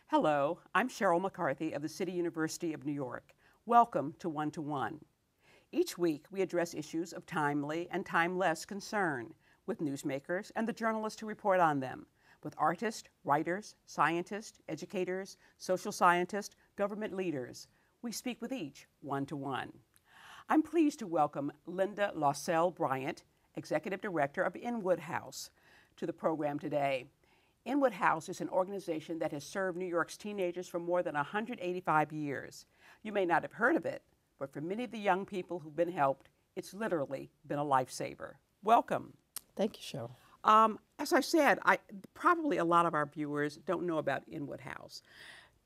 Hello, I'm Sheryl McCarthy of the City University of New York. Welcome to One to One. Each week, we address issues of timely and timeless concern with newsmakers and the journalists who report on them, with artists, writers, scientists, educators, social scientists, government leaders. We speak with each one to one. I'm pleased to welcome Linda Lausell Bryant, Executive Director of Inwood House, to the program today. Inwood House is an organization that has served New York's teenagers for more than 185 years. You may not have heard of it, but for many of the young people who've been helped, it's literally been a lifesaver. Welcome. Thank you, Sheryl. As I said, probably a lot of our viewers don't know about Inwood House.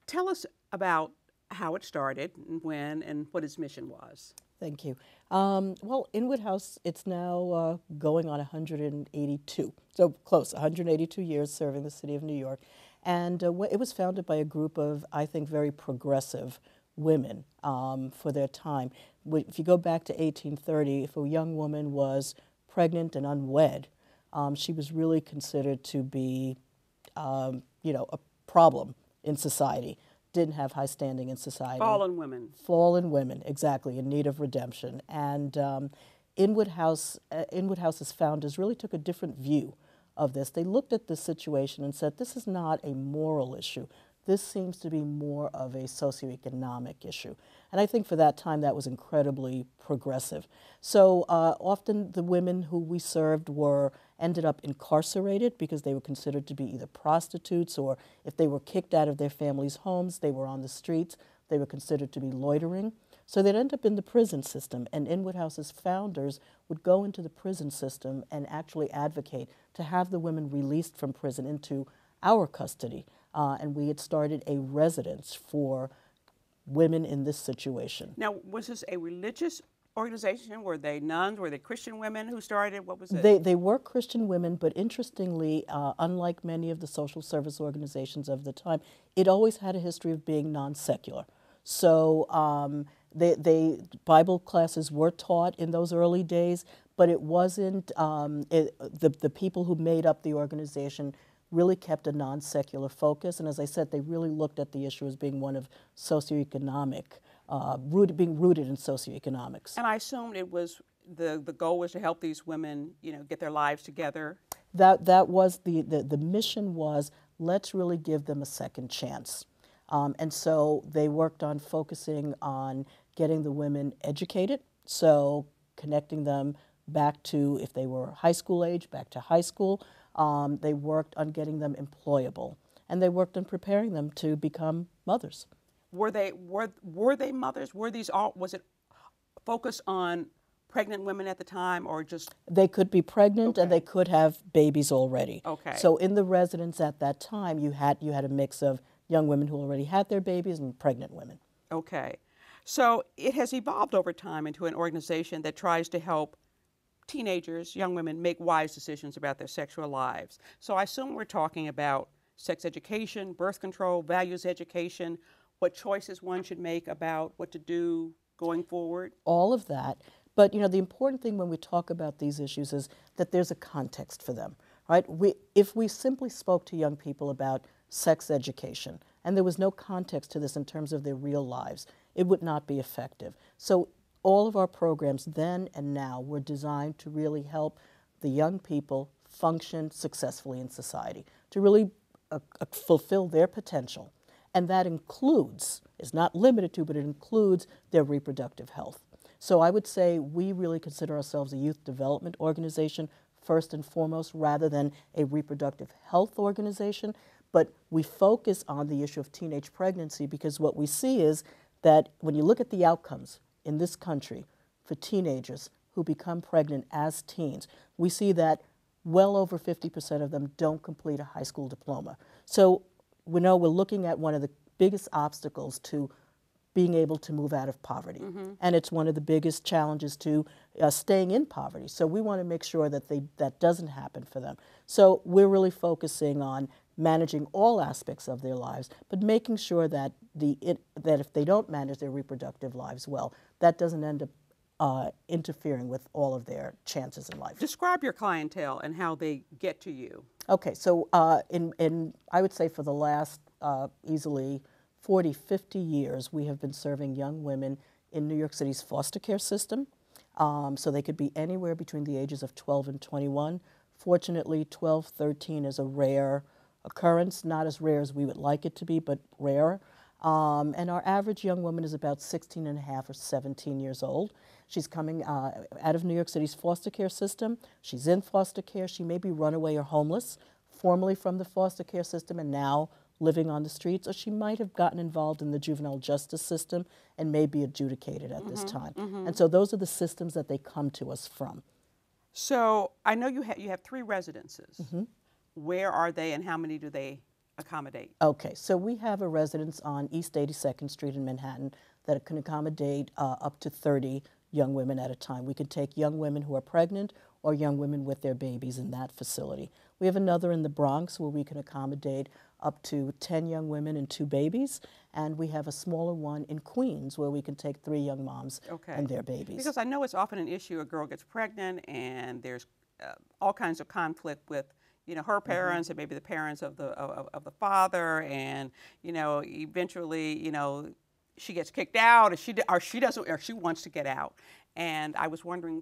Tell us about how it started and when and what its mission was. Thank you. Well, Inwood House, it's now going on 182, so close, 182 years serving the city of New York. And it was founded by a group of, I think, very progressive women for their time. If you go back to 1830, if a young woman was pregnant and unwed, she was really considered to be, a problem in society. Didn't have high standing in society. Fallen women. Fallen women, exactly, in need of redemption. And Inwood House's founders really took a different view of this. They looked at this situation and said, this is not a moral issue. This seems to be more of a socioeconomic issue. And I think for that time that was incredibly progressive. So often the women who we served ended up incarcerated because they were considered to be either prostitutes, or if they were kicked out of their families' homes, they were on the streets, they were considered to be loitering. So they'd end up in the prison system, and Inwood House's founders would go into the prison system and actually advocate to have the women released from prison into our custody. And we had started a residence for women in this situation. Now, was this a religious organization? Were they nuns? Were they Christian women who started? What was it? They were Christian women, but interestingly, unlike many of the social service organizations of the time, it always had a history of being non-secular. So Bible classes were taught in those early days, but it wasn't, the people who made up the organization really kept a non-secular focus. And as I said, they really looked at the issue as being one of socioeconomic, being rooted in socioeconomics. And I assumed it was, the goal was to help these women, get their lives together. That was the mission was, let's really give them a second chance. And so they worked on focusing on getting the women educated, so connecting them back to, if they were high school age, back to high school. They worked on getting them employable, and they worked on preparing them to become mothers. Were they mothers? Was it focused on pregnant women at the time, or just? They could be pregnant, okay, and they could have babies already. Okay. So in the residence at that time, you had a mix of young women who already had their babies and pregnant women. Okay. So it has evolved over time into an organization that tries to help teenagers, young women, make wise decisions about their sexual lives. So I assume we're talking about sex education, birth control, values education, what choices one should make about what to do going forward. All of that. But the important thing when we talk about these issues is that there's a context for them, right? If we simply spoke to young people about sex education and there was no context to this in terms of their real lives, it would not be effective. So all of our programs then and now were designed to really help the young people function successfully in society, to really fulfill their potential. And that includes, is not limited to, but it includes their reproductive health. So I would say we really consider ourselves a youth development organization first and foremost, rather than a reproductive health organization. But we focus on the issue of teenage pregnancy because what we see is that when you look at the outcomes in this country for teenagers who become pregnant as teens, we see that well over 50% of them don't complete a high school diploma. So we know we're looking at one of the biggest obstacles to being able to move out of poverty. Mm-hmm. And it's one of the biggest challenges to staying in poverty. So we want to make sure that that doesn't happen for them. So we're really focusing on managing all aspects of their lives, but making sure that that if they don't manage their reproductive lives well, that doesn't end up interfering with all of their chances in life. Describe your clientele and how they get to you. Okay, so I would say for the last easily 40, 50 years, we have been serving young women in New York City's foster care system. So they could be anywhere between the ages of 12 and 21. Fortunately, 12, 13 is a rare occurrence, not as rare as we would like it to be, but rare. And our average young woman is about 16 and a half or 17 years old. She's coming out of New York City's foster care system. She's in foster care. She may be runaway or homeless, formerly from the foster care system and now living on the streets, or she might have gotten involved in the juvenile justice system and may be adjudicated at this time. And so those are the systems that they come to us from. So I know you have 3 residences. Where are they and how many do they accommodate? Okay, so we have a residence on East 82nd Street in Manhattan that can accommodate up to 30 young women at a time. We can take young women who are pregnant or young women with their babies in that facility. We have another in the Bronx where we can accommodate up to 10 young women and 2 babies, and we have a smaller one in Queens where we can take 3 young moms and their babies. Because I know it's often an issue, a girl gets pregnant and there's all kinds of conflict with, you know, her parents and maybe the parents of the father, and, you know, eventually, you know, she gets kicked out, or she wants to get out. And I was wondering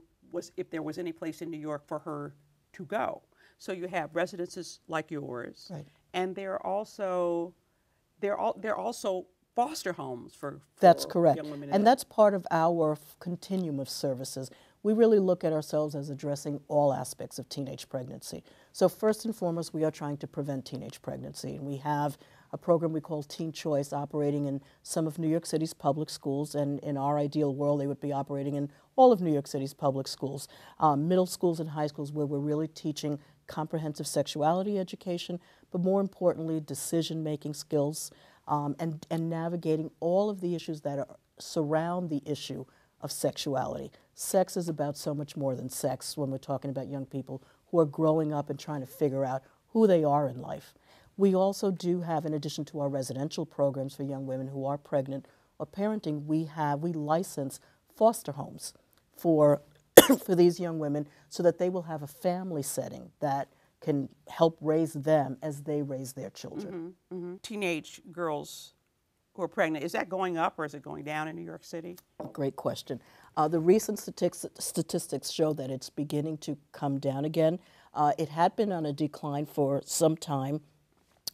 if there was any place in New York for her to go. So you have residences like yours, right, and they're also foster homes for that's correct, young women. And that's part of our continuum of services. We really look at ourselves as addressing all aspects of teenage pregnancy. So first and foremost, we are trying to prevent teenage pregnancy, and we have a program we call Teen Choice operating in some of New York City's public schools, and in our ideal world, they would be operating in all of New York City's public schools, middle schools and high schools, where we're really teaching comprehensive sexuality education, but more importantly, decision-making skills, and navigating all of the issues that surround the issue of sexuality. Sex is about so much more than sex when we're talking about young people who are growing up and trying to figure out who they are in life. We also do have, in addition to our residential programs for young women who are pregnant or parenting, we license foster homes for for these young women so that they will have a family setting that can help raise them as they raise their children. Teenage girls who are pregnant, is that going up or is it going down in New York City? Great question. The recent statistics show that it's beginning to come down again. It had been on a decline for some time.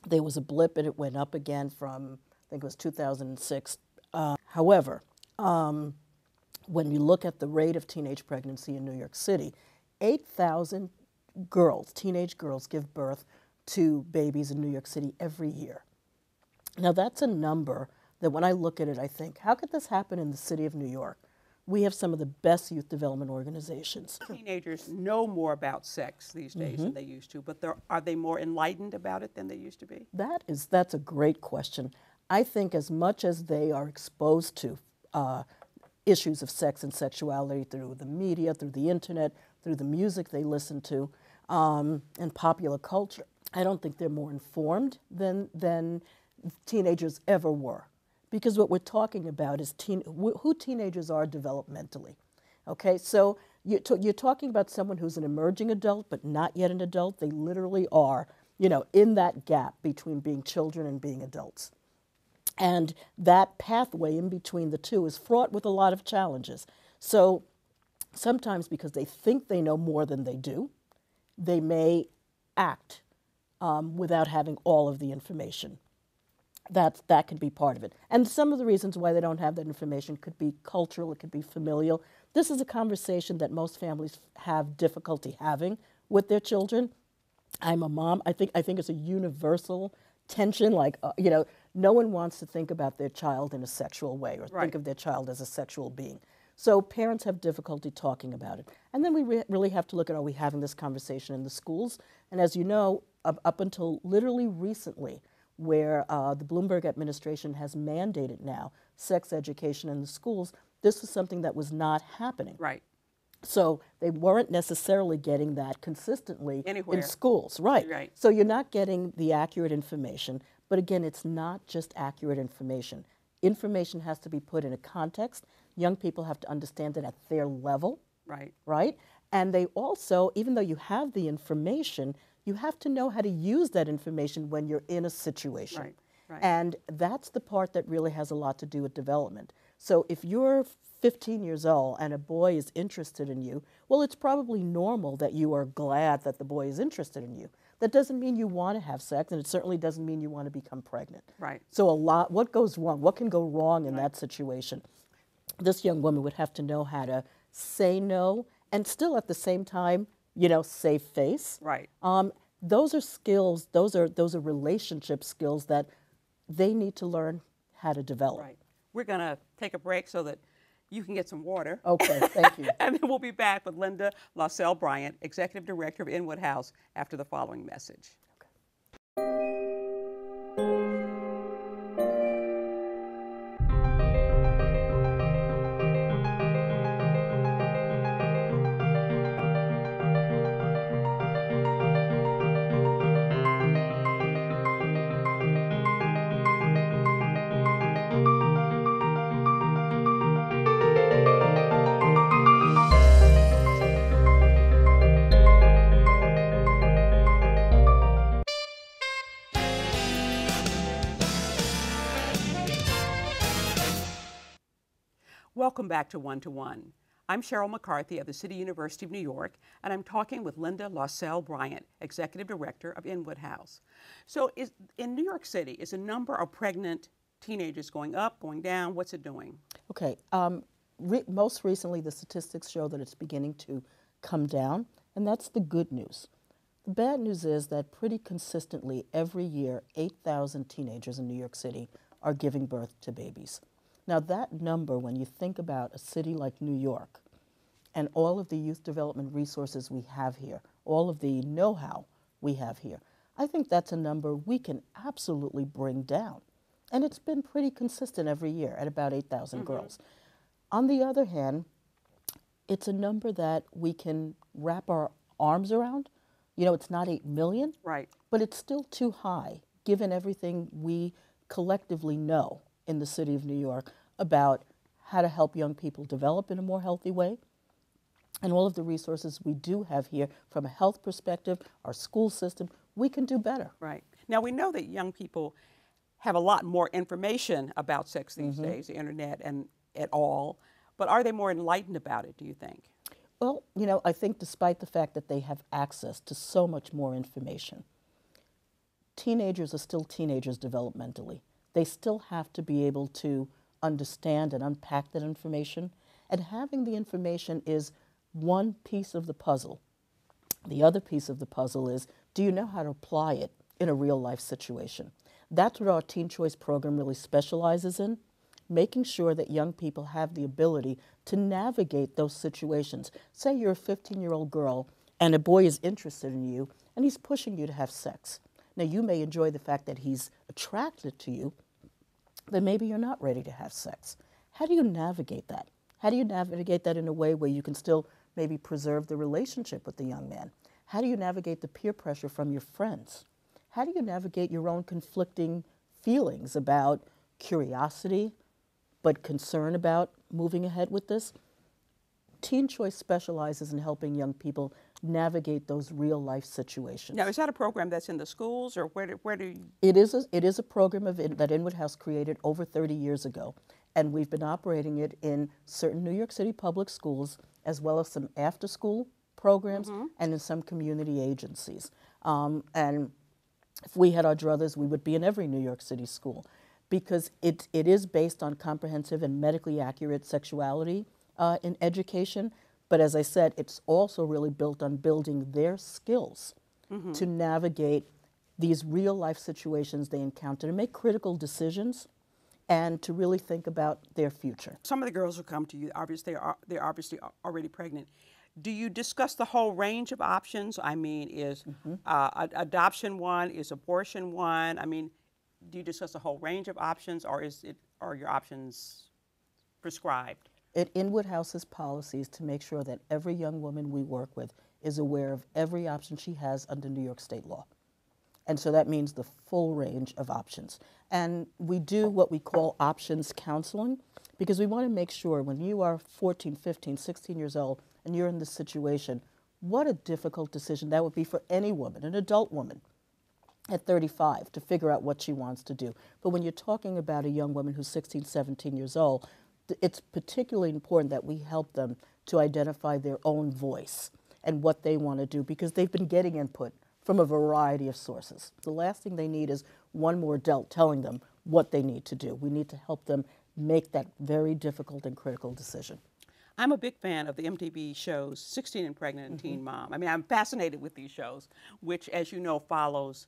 There was a blip and it went up again from, I think it was 2006. However, when you look at the rate of teenage pregnancy in New York City, 8,000 girls, teenage girls, give birth to babies in New York City every year. Now that's a number that when I look at it, I think, how could this happen in the city of New York? We have some of the best youth development organizations. Teenagers know more about sex these days than they used to, but are they more enlightened about it than they used to be? That's a great question. I think as much as they are exposed to issues of sex and sexuality through the media, through the internet, through the music they listen to, and popular culture, I don't think they're more informed than teenagers ever were. Because what we're talking about is who teenagers are developmentally. Okay, so you're talking about someone who's an emerging adult but not yet an adult. They literally are, you know, in that gap between being children and being adults. And that pathway in between the two is fraught with a lot of challenges. So sometimes because they think they know more than they do, they may act without having all of the information. That could be part of it. And some of the reasons why they don't have that information could be cultural, it could be familial. This is a conversation that most families have difficulty having with their children. I'm a mom. I think it's a universal tension, like, you know, no one wants to think about their child in a sexual way or think of their child as a sexual being. So parents have difficulty talking about it. And then we really have to look at, are we having this conversation in the schools? And as you know, up until literally recently, where the Bloomberg administration has mandated now sex education in the schools, this was something that was not happening. Right. So they weren't necessarily getting that consistently anywhere in schools. Right. Right. So you're not getting the accurate information. But again, it's not just accurate information. Information has to be put in a context. Young people have to understand it at their level. Right. Right? And they also, even though you have the information, you have to know how to use that information when you're in a situation. Right. Right. And that's the part that really has a lot to do with development. So if you're 15 years old and a boy is interested in you, well, it's probably normal that you are glad that the boy is interested in you. That doesn't mean you want to have sex, and it certainly doesn't mean you want to become pregnant. Right. So what goes wrong? What can go wrong in that situation? This young woman would have to know how to say no and still at the same time, save face. Right. Those are skills, those are relationship skills that they need to learn how to develop. Right. We're going to take a break so that you can get some water. Okay, thank you. And then we'll be back with Linda Lausell Bryant, Executive Director of Inwood House, after the following message. Welcome back to One to One. I'm Sheryl McCarthy of the City University of New York, and I'm talking with Linda Lausell Bryant, Executive Director of Inwood House. So in New York City, is the number of pregnant teenagers going up, going down? What's it doing? Okay. Most recently, the statistics show that it's beginning to come down, and that's the good news. The bad news is that pretty consistently every year, 8,000 teenagers in New York City are giving birth to babies. Now that number, when you think about a city like New York and all of the youth development resources we have here, all of the know-how we have here, I think that's a number we can absolutely bring down. And it's been pretty consistent every year at about 8,000 girls. On the other hand, it's a number that we can wrap our arms around. It's not 8 million, right, but it's still too high given everything we collectively know in the city of New York about how to help young people develop in a more healthy way, and all of the resources we do have here from a health perspective, our school system, we can do better. Right. Now we know that young people have a lot more information about sex these days, the internet and et al., but are they more enlightened about it, do you think? Well, I think despite the fact that they have access to so much more information, teenagers are still teenagers developmentally. They still have to be able to understand and unpack that information. And having the information is one piece of the puzzle. The other piece of the puzzle is, do you know how to apply it in a real life situation? That's what our Teen Choice program really specializes in, making sure that young people have the ability to navigate those situations. Say you're a 15-year-old girl and a boy is interested in you and he's pushing you to have sex. Now you may enjoy the fact that he's attracted to you, but maybe you're not ready to have sex. How do you navigate that? How do you navigate that in a way where you can still maybe preserve the relationship with the young man? How do you navigate the peer pressure from your friends? How do you navigate your own conflicting feelings about curiosity, but concern about moving ahead with this? Teen Choice specializes in helping young people navigate those real life situations. Now, is that a program that's in the schools, or where do you? It is a program that Inwood House created over 30 years ago, and we've been operating it in certain New York City public schools, as well as some after-school programs and in some community agencies. And if we had our druthers, we would be in every New York City school, because it is based on comprehensive and medically accurate sexuality in education. But as I said, it's also really built on building their skills to navigate these real life situations they encounter, to make critical decisions, and to really think about their future. Some of the girls who come to you, they're obviously already pregnant. Do you discuss the whole range of options? I mean, is adoption one? Is abortion one? I mean, do you discuss the whole range of options, or are your options prescribed? At Inwood House's policy is to make sure that every young woman we work with is aware of every option she has under New York state law. And so that means the full range of options. And we do what we call options counseling, because we want to make sure when you are 14, 15, 16 years old and you're in this situation, what a difficult decision that would be for any woman, an adult woman. at 35 to figure out what she wants to do. But when you're talking about a young woman who's 16, 17 years old, it's particularly important that we help them to identify their own voice and what they want to do, because they've been getting input from a variety of sources. The last thing they need is one more adult telling them what they need to do. We need to help them make that very difficult and critical decision. I'm a big fan of the MTV shows 16 and Pregnant and Teen Mom. I mean, I'm fascinated with these shows, which, as you know, follows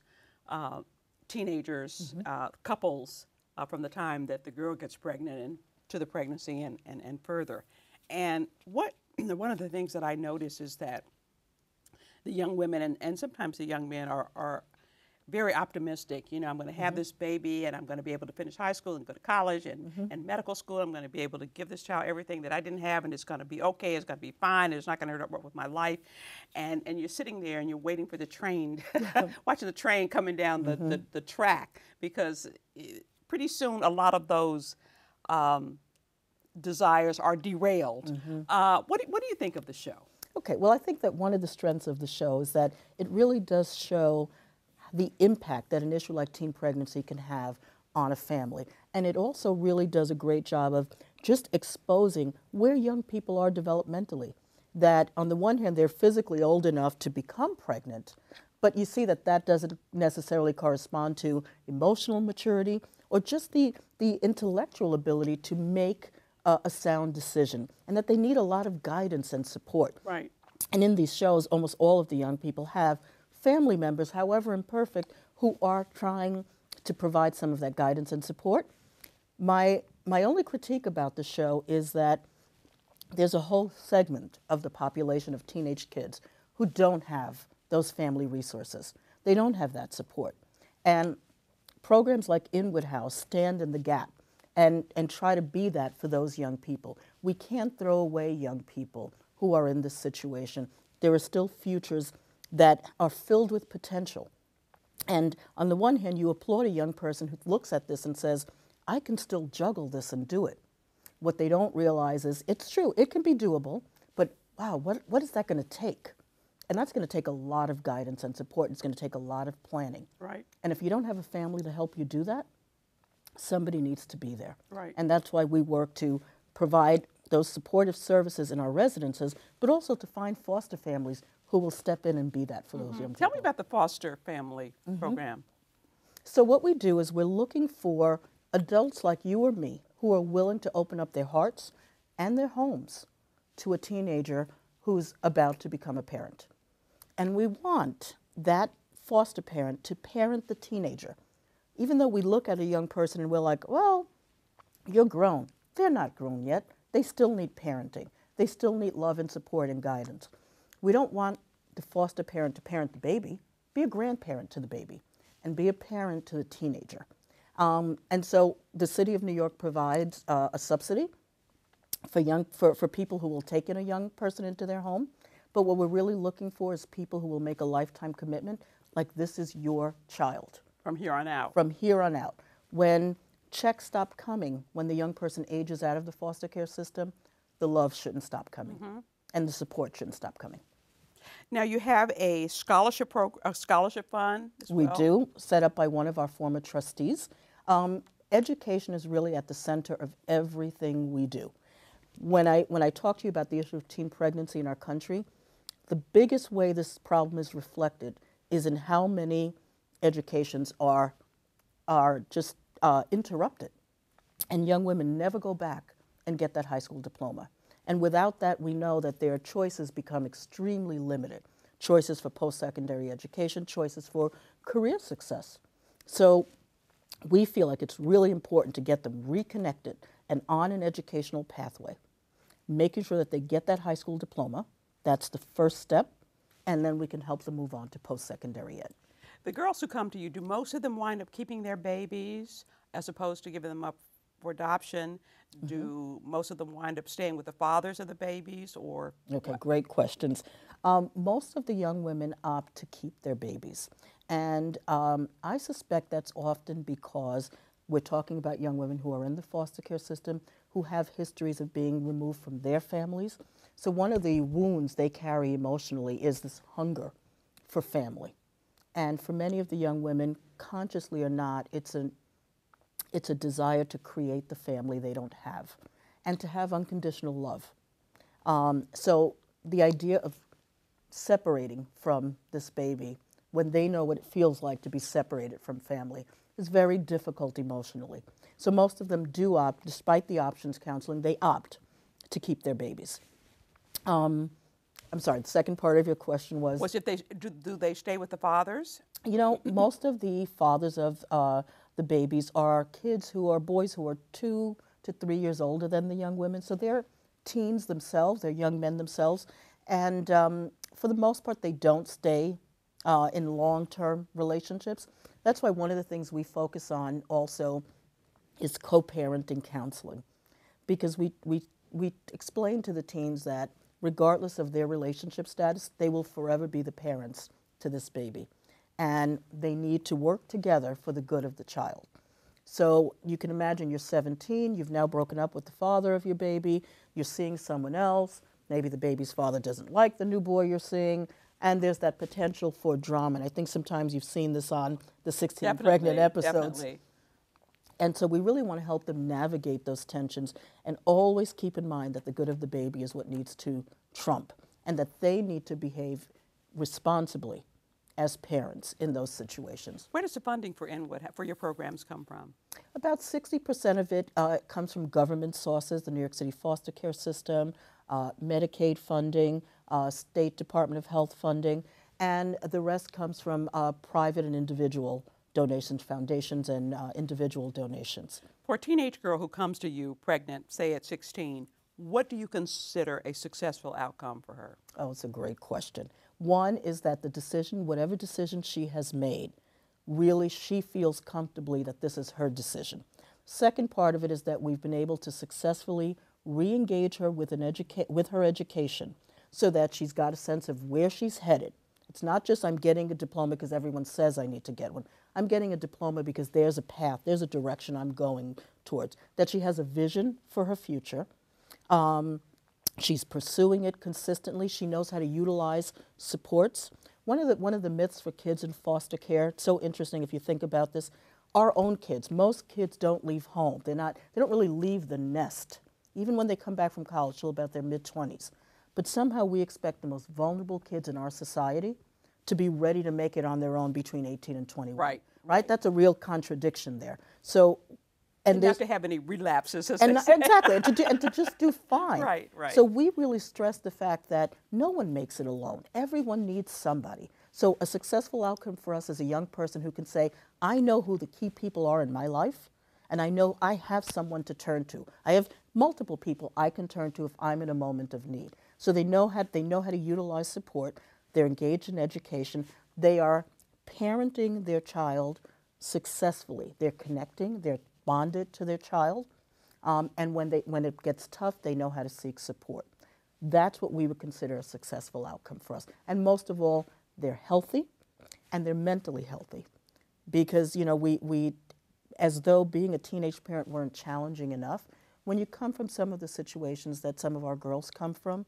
teenagers, couples from the time that the girl gets pregnant and to the pregnancy and further. And one of the things that I notice is that the young women and sometimes the young men are very optimistic. You know, I'm going to have this baby and I'm going to be able to finish high school and go to college and medical school. I'm going to be able to give this child everything that I didn't have, and it's going to be okay, it's going to be fine, it's not going to interrupt with my life. And you're sitting there and you're waiting for the train, watching the train coming down the track, because pretty soon a lot of those desires are derailed. What do you think of the show? Okay, well, I think that one of the strengths of the show is that it really does show the impact that an issue like teen pregnancy can have on a family. And it also really does a great job of just exposing where young people are developmentally. That on the one hand, they're physically old enough to become pregnant, but you see that that doesn't necessarily correspond to emotional maturity or just the intellectual ability to make a sound decision, and that they need a lot of guidance and support. Right. And in these shows, almost all of the young people have family members, however imperfect, who are trying to provide some of that guidance and support. My only critique about the show is that there's a whole segment of the population of teenage kids who don't have those family resources. They don't have that support. And programs like Inwood House stand in the gap and try to be that for those young people. We can't throw away young people who are in this situation. There are still futures that are filled with potential. And on the one hand, you applaud a young person who looks at this and says, I can still juggle this and do it. What they don't realize is, it's true, it can be doable, but wow, what is that going to take? And that's going to take a lot of guidance and support. It's going to take a lot of planning. Right. And if you don't have a family to help you do that, somebody needs to be there. Right. And that's why we work to provide those supportive services in our residences, but also to find foster families who will step in and be that for those young people. Tell me about the foster family program. So what we do is we're looking for adults like you or me who are willing to open up their hearts and their homes to a teenager who's about to become a parent. And we want that foster parent to parent the teenager. Even though we look at a young person and we're like, well, you're grown. They're not grown yet. They still need parenting. They still need love and support and guidance. We don't want the foster parent to parent the baby. Be a grandparent to the baby and be a parent to the teenager. And so the City of New York provides a subsidy for people who will take in a young person into their home. But what we're really looking for is people who will make a lifetime commitment, like this is your child. From here on out. From here on out. When checks stop coming, when the young person ages out of the foster care system, the love shouldn't stop coming, and the support shouldn't stop coming. Now you have a scholarship fund as well? We do, set up by one of our former trustees. Education is really at the center of everything we do. When I talk to you about the issue of teen pregnancy in our country, the biggest way this problem is reflected is in how many educations are just interrupted. And young women never go back and get that high school diploma. And without that, we know that their choices become extremely limited. Choices for post-secondary education, choices for career success. So we feel like it's really important to get them reconnected and on an educational pathway, making sure that they get that high school diploma. That's the first step. And then we can help them move on to post-secondary ed. The girls who come to you, do most of them wind up keeping their babies as opposed to giving them up for adoption? Do most of them wind up staying with the fathers of the babies, or? Okay, great questions. Most of the young women opt to keep their babies. And I suspect that's often because we're talking about young women who are in the foster care system who have histories of being removed from their families. So one of the wounds they carry emotionally is this hunger for family. And for many of the young women, consciously or not, it's a desire to create the family they don't have and to have unconditional love. So the idea of separating from this baby when they know what it feels like to be separated from family is very difficult emotionally. So most of them do opt, despite the options counseling, they opt to keep their babies. I'm sorry, the second part of your question was... Was if they, do they stay with the fathers? You know, most of the fathers of the babies are kids who are boys who are 2 to 3 years older than the young women. So they're teens themselves, they're young men themselves. And for the most part, they don't stay in long-term relationships. That's why one of the things we focus on also is co-parenting counseling. Because we explain to the teens that regardless of their relationship status, they will forever be the parents to this baby. And they need to work together for the good of the child. So you can imagine you're 17, you've now broken up with the father of your baby, you're seeing someone else, maybe the baby's father doesn't like the new boy you're seeing, and there's that potential for drama. And I think sometimes you've seen this on the 16 Pregnant episodes. Definitely. And so we really want to help them navigate those tensions and always keep in mind that the good of the baby is what needs to trump and that they need to behave responsibly as parents in those situations. Where does the funding for Inwood, for your programs, come from? About 60% of it comes from government sources, the New York City foster care system, Medicaid funding, State Department of Health funding, and the rest comes from private and individual donations, foundations, and individual donations. For a teenage girl who comes to you pregnant, say at 16, what do you consider a successful outcome for her? Oh, it's a great question. One is that the decision, whatever decision she has made, really she feels comfortably that this is her decision. Second part of it is that we've been able to successfully re-engage her with her education so that she's got a sense of where she's headed. It's not just I'm getting a diploma because everyone says I need to get one. I'm getting a diploma because there's a path, there's a direction I'm going towards. That she has a vision for her future. She's pursuing it consistently. She knows how to utilize supports. One of the myths for kids in foster care, it's so interesting if you think about this, our own kids, most kids don't leave home. They don't really leave the nest, even when they come back from college till about their mid-20s. But somehow we expect the most vulnerable kids in our society to be ready to make it on their own between 18 and 21. Right? That's a real contradiction there. So, and not to have any relapses, as exactly, and to just do fine. Right. So we really stress the fact that no one makes it alone. Everyone needs somebody. So a successful outcome for us is a young person who can say, I know who the key people are in my life, and I know I have someone to turn to. I have multiple people I can turn to if I'm in a moment of need. So they know how to utilize support. They're engaged in education. They are parenting their child successfully. They're connecting. They're bonded to their child. And when it gets tough, they know how to seek support. That's what we would consider a successful outcome for us. And most of all, they're healthy and they're mentally healthy. Because, you know, we as though being a teenage parent weren't challenging enough, when you come from some of the situations that some of our girls come from,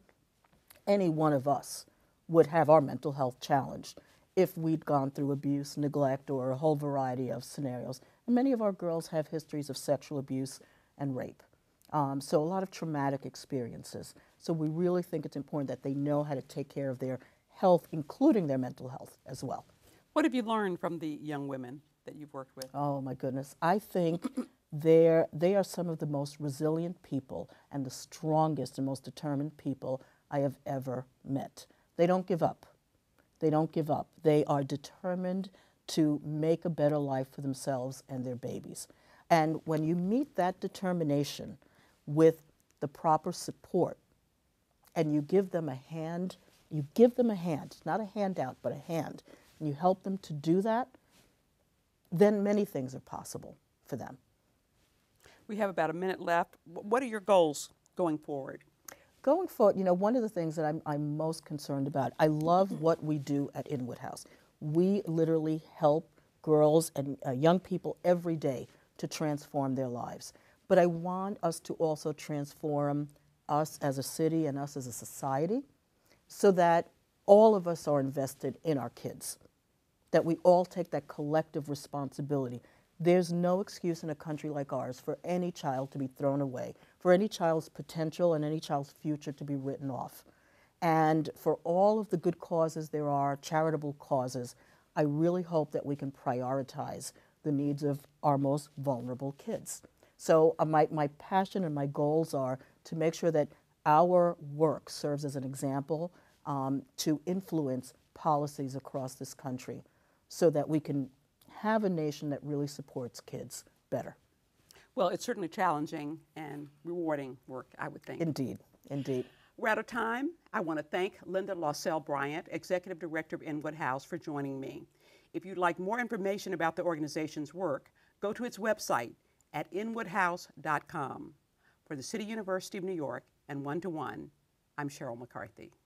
any one of us would have our mental health challenged if we'd gone through abuse, neglect, or a whole variety of scenarios. And many of our girls have histories of sexual abuse and rape. So a lot of traumatic experiences. So we really think it's important that they know how to take care of their health, including their mental health as well. What have you learned from the young women that you've worked with? Oh my goodness. I think they are some of the most resilient people and the strongest and most determined people I have ever met. They don't give up. They don't give up. They are determined to make a better life for themselves and their babies. And when you meet that determination with the proper support and you give them a hand, not a handout, but a hand, and you help them to do that, then many things are possible for them. We have about a minute left. What are your goals going forward? Going forward, you know, one of the things that I'm most concerned about, I love what we do at Inwood House. We literally help girls and young people every day to transform their lives. But I want us to also transform us as a city and us as a society so that all of us are invested in our kids. that we all take that collective responsibility. There's no excuse in a country like ours for any child to be thrown away, for any child's potential and any child's future to be written off. And for all of the good causes there are, charitable causes, I really hope that we can prioritize the needs of our most vulnerable kids. So my passion and my goals are to make sure that our work serves as an example to influence policies across this country so that we can have a nation that really supports kids better. Well, it's certainly challenging and rewarding work, I would think. Indeed, indeed. We're out of time. I want to thank Linda Lausell Bryant, Executive Director of Inwood House, for joining me. If you'd like more information about the organization's work, go to its website at inwoodhouse.com. For the City University of New York and One to One, I'm Sheryl McCarthy.